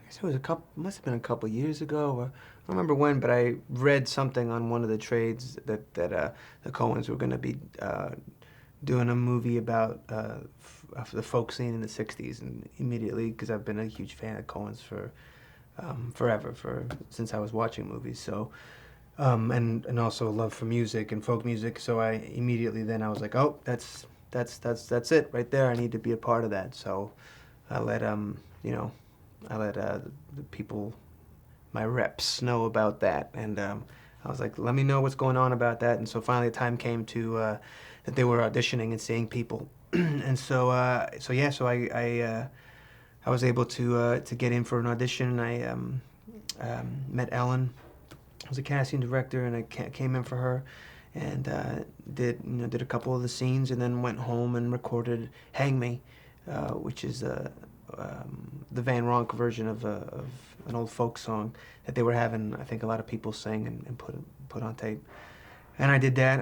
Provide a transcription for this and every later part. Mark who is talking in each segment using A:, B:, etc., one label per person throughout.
A: guess it was must have been a couple years ago, or I don't remember when, but I read something on one of the trades that the Coens were going to be doing a movie about the folk scene in the '60s, and immediately, because I've been a huge fan of Coens for forever, since I was watching movies, so and also a love for music and folk music, so I immediately then I was like, oh, that's it right there. I need to be a part of that. So I let you know, I let the people, my reps, know about that, and I was like, let me know what's going on about that. And so finally, the time came to that they were auditioning and seeing people, and so yeah, so I was able to get in for an audition. I met Ellen, who was a casting director, and I came in for her, and did a couple of the scenes, and then went home and recorded "Hang Me," which is the Van Ronk version of an old folk song that they were having, I think, a lot of people sing and put on tape. And I did that.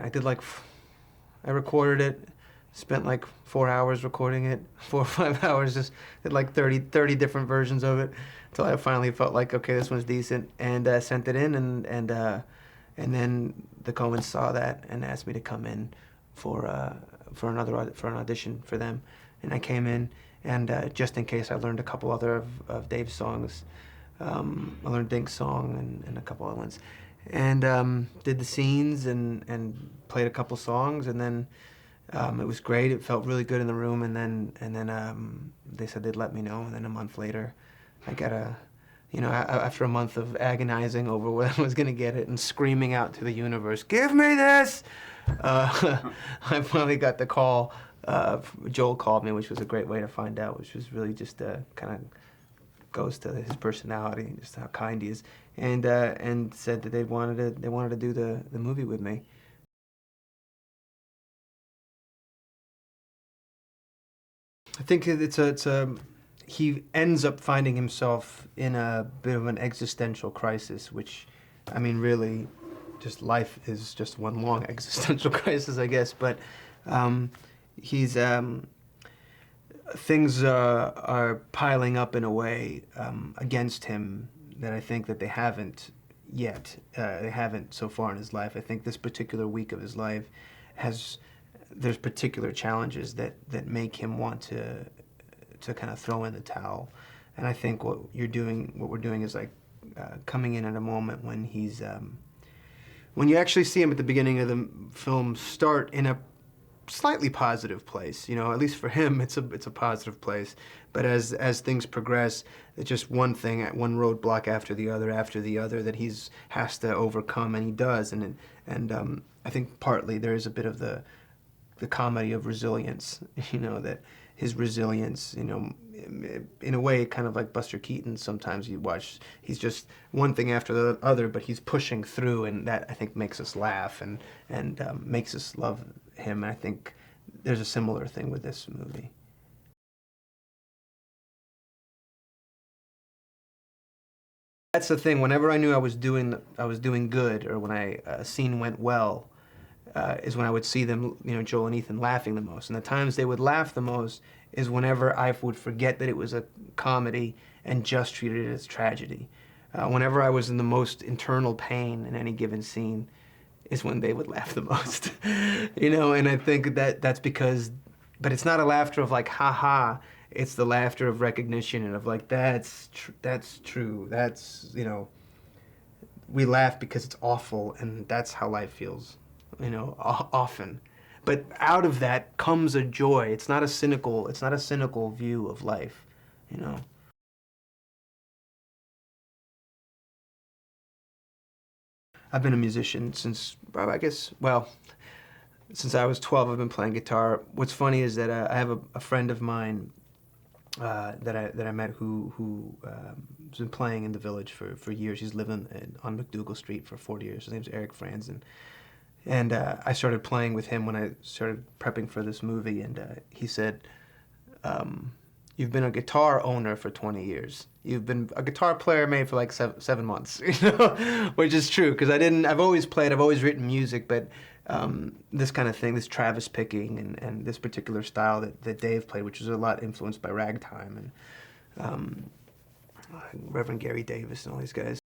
A: I recorded it, spent like 4 hours recording it, 4 or 5 hours, just did like 30 different versions of it, until I finally felt like, okay, this one's decent, and sent it in, and then the Coens saw that and asked me to come in for an audition for them, and I came in, and just in case, I learned a couple other of Dave's songs. I learned Dink's song and a couple other ones, and did the scenes and played a couple songs, and then it was great. It felt really good in the room, and then they said they'd let me know, and then a month later, I got after a month of agonizing over when I was going to get it and screaming out to the universe, "Give me this!" I finally got the call. Joel called me, which was a great way to find out, which was really just kind of goes to his personality and just how kind he is, and said that they wanted to do the movie with me. I think he ends up finding himself in a bit of an existential crisis, which, I mean, really, just life is just one long existential crisis, I guess. But he's things are piling up in a way against him that I think that they haven't yet. They haven't so far in his life. I think this particular week of his life there's particular challenges that make him want to kind of throw in the towel. And I think what we're doing is like coming in at a moment when he's when you actually see him at the beginning of the film start in a slightly positive place, at least for him, it's a positive place. But as things progress, it's just one roadblock after the other that he's has to overcome, and he does. And I think partly there is a bit of the comedy of resilience, that his resilience, in a way, kind of like Buster Keaton. Sometimes you watch, he's just one thing after the other, but he's pushing through, and that, I think, makes us laugh and makes us love him. And I think there's a similar thing with this movie. That's the thing. Whenever I knew I was doing good, or when a scene went well, is when I would see them, Joel and Ethan, laughing the most. And the times they would laugh the most is whenever I would forget that it was a comedy and just treated it as tragedy. Whenever I was in the most internal pain in any given scene is when they would laugh the most. And I think that's because, but it's not a laughter of like, ha ha. It's the laughter of recognition and of like, that's true. That's, we laugh because it's awful, and that's how life feels. Often. But out of that comes a joy. It's not a cynical view of life, I've been a musician since, I guess, well, since I was 12, I've been playing guitar. What's funny is that I have a friend of mine that I met who has been playing in the Village for years. He's living on McDougal Street for 40 years. His name's Eric Franzen. And I started playing with him when I started prepping for this movie, and he said, you've been a guitar owner for 20 years. You've been a guitar player maybe for like 7 months, which is true, because I've always played, I've always written music, but this kind of thing, this Travis picking and this particular style that Dave played, which was a lot influenced by ragtime, Reverend Gary Davis and all these guys.